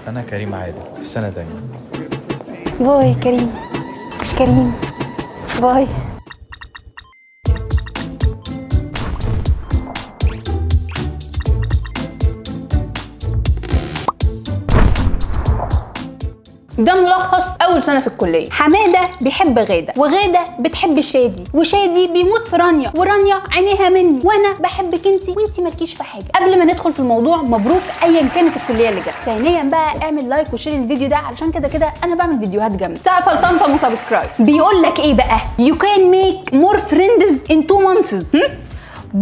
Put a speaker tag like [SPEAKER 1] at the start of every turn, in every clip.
[SPEAKER 1] أنا كريم عادل في سنة تانية.
[SPEAKER 2] باي كريم. كريم باي. ده ملخص اول سنه في الكليه. حماده بيحب غاده، وغاده بتحب شادي، وشادي بيموت في رانيا، ورانيا عينيها مني، وانا بحبك انت وانت مالكيش في حاجه. قبل ما ندخل في الموضوع، مبروك ايا كانت الكليه اللي جت. ثانيا بقى اعمل لايك وشير الفيديو ده، علشان كده كده انا بعمل فيديوهات جامده. سقف الطمطم وسبسكرايب. بيقول لك ايه بقى؟ you can make more friends in 2 months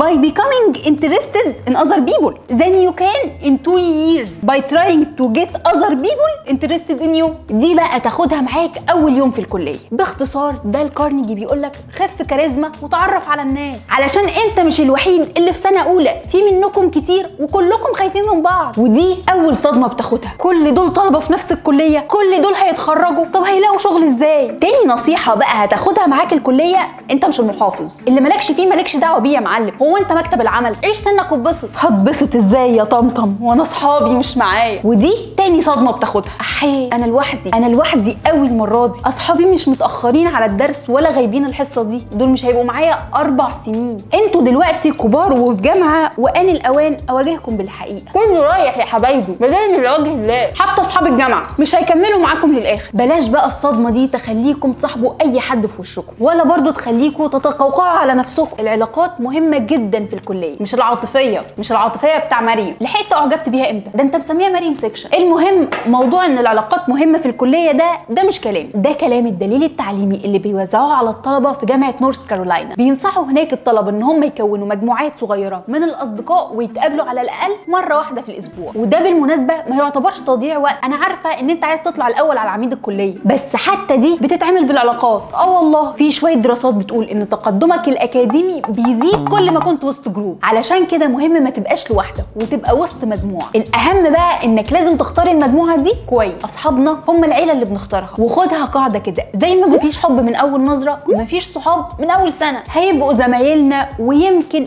[SPEAKER 2] by becoming interested in other people than you can in 2 years by trying to get other people interested in you. دي بقى تاخدها معاك اول يوم في الكليه. باختصار ده الكارنيجي بيقول لك خف كاريزما وتعرف على الناس، علشان انت مش الوحيد اللي في سنه اولى، في منكم كتير وكلكم خايفين من بعض. ودي اول صدمه بتاخدها. كل دول طلبه في نفس الكليه، كل دول هيتخرجوا، طب هيلاقوا شغل ازاي؟ تاني نصيحه بقى هتاخدها معاك الكليه، انت مش المحافظ، اللي مالكش فيه مالكش دعوه بيه يا معلم. هو انت مكتب العمل؟ عيش سنك واتبسط. هتبسط ازاي يا طمطم وانا اصحابي مش معايا؟ ودي تاني صدمه بتاخدها. احي انا لوحدي قوي المره دي. اصحابي مش متاخرين على الدرس ولا غايبين الحصه دي، دول مش هيبقوا معايا 4 سنين. انتوا دلوقتي كبار وفي جامعه، وان الاوان اواجهكم بالحقيقه. كله رايح يا حبايبي بدل من وجه الله. حتى اصحاب الجامعه مش هيكملوا معاكم للاخر. بلاش بقى الصدمه دي تخليكم تصاحبوا اي حد في وشكم، ولا برضو تخليكم تتقوقعوا على نفسكم. العلاقات مهمه جدا في الكليه، مش العاطفيه بتاع مريم. لحقت اعجبت بيها امتى؟ ده انت مسميها مريم سيكشن. المهم، موضوع ان العلاقات مهمه في الكليه ده مش كلام، ده كلام الدليل التعليمي اللي بيوزعوه على الطلبه في جامعه نورث كارولاينا. بينصحوا هناك الطلبه ان هم يكونوا مجموعات صغيره من الاصدقاء ويتقابلوا على الاقل مره واحده في الاسبوع. وده بالمناسبه ما يعتبرش تضييع وقت. انا عارفه ان انت عايز تطلع الاول على عميد الكليه، بس حتى دي بتتعمل بالعلاقات. والله في شويه دراسات بتقول ان تقدمك الاكاديمي بيزيد كل ما كنت وسط جروب. علشان كده مهم ما تبقاش لوحدك وتبقى وسط مجموعه. الاهم بقى انك لازم تختار المجموعه دي كويس. اصحابنا هم العيله اللي بنختارها، وخدها قاعده كده، زي ما مفيش حب من اول نظره، مفيش صحاب من اول سنه. هيبقوا زمايلنا ويمكن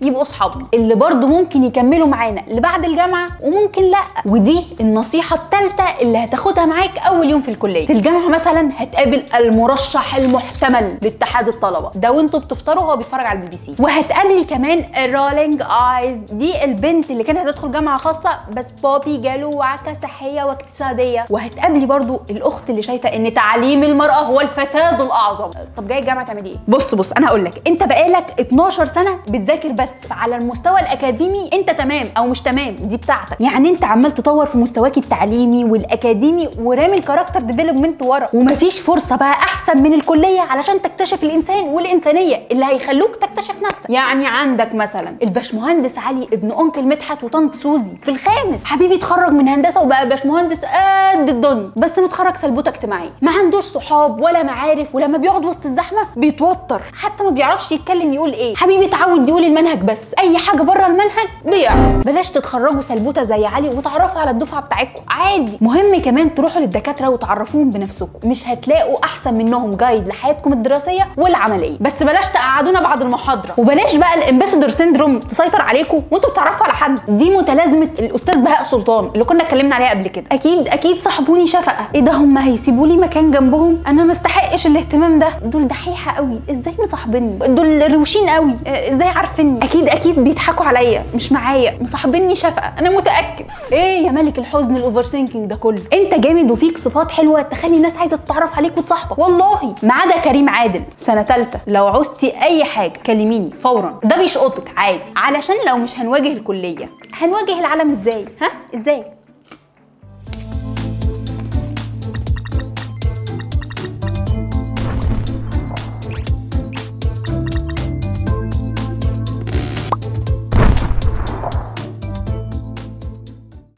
[SPEAKER 2] يبقوا اصحابنا اللي برضو ممكن يكملوا معانا لبعد الجامعه، وممكن لا. ودي النصيحه الثالثه اللي هتاخدها معاك اول يوم في الكليه. في الجامعه مثلا هتقابل المرشح المحتمل لاتحاد الطلبه ده، وانتوا بتفطروا وهو بيتفرج على البي بي سي. وهتقابلي كمان الرولينج ايز، دي البنت اللي كانت هتدخل جامعه خاصه بس بابي جاله وعكه صحيه واقتصاديه. وهتقابلي برضو الاخت اللي شايفه ان تعليم المراه هو الفساد الاعظم. طب جاي الجامعه تعملي ايه؟ بص انا هقول لك، انت بقالك 12 سنه بتذاكر، بس على المستوى الاكاديمي انت تمام او مش تمام، دي بتاعتك. يعني انت عمال تطور في مستواك التعليمي والاكاديمي ورامي الكاركتر ديفلوبمنت ورا، ومفيش فرصه بقى احسن من الكليه علشان تكتشف الانسان والانسانيه اللي هيخلوك تكتشف نفسك. يعني عندك مثلا الباشمهندس علي ابن انكل مدحت وطنط سوزي في الخامس، حبيبي اتخرج من هندسه وبقى باشمهندس قد الدنيا، بس متخرج سلبوته اجتماعيه، ما عندوش صحاب ولا معارف، ولما بيقعد وسط الزحمه بيتوتر، حتى ما بيعرفش يتكلم يقول ايه. حبيبي اتعود يقول المنهج بس، اي حاجه بره المنهج بيعرف. بلاش تتخرجوا سلبوته زي علي وتعرفوا على الدفعه بتاعتكم عادي. مهم كمان تروحوا للدكاتره وتعرفوهم بنفسكم، مش هتلاقوا احسن منهم جايد لحياتكم الدراسيه والعمليه. بس بلاش تقعدونا بعد المحاضره، وبلاش بقى الامباسادور سيندروم تسيطر عليكم وانتوا بتعرفوا على حد. دي متلازمه الاستاذ بهاء سلطان اللي كنا اتكلمنا عليها قبل كده. اكيد صاحبوني شفقه. ايه ده، هم هيسيبوا لي مكان جنبهم؟ انا ما استحقش الاهتمام ده، دول دحيحه قوي، ازاي مصاحبيني؟ دول روشين قوي، ازاي عارفيني؟ اكيد بيضحكوا عليا، مش معايا، مصاحبيني شفقه، انا متاكد. ايه يا ملك الحزن الاوفر ثينكينج ده كله؟ انت جامد وفيك صفات حلوه تخلي الناس عايزه تتعرف عليك وتصاحبك والله، ما عدا كريم عادل سنه ثالثه. لو عوزتي اي حاجه كلميني فورا، ده بيشقطك عادي. علشان لو مش هنواجه الكليه هنواجه العالم ازاي؟ ازاي؟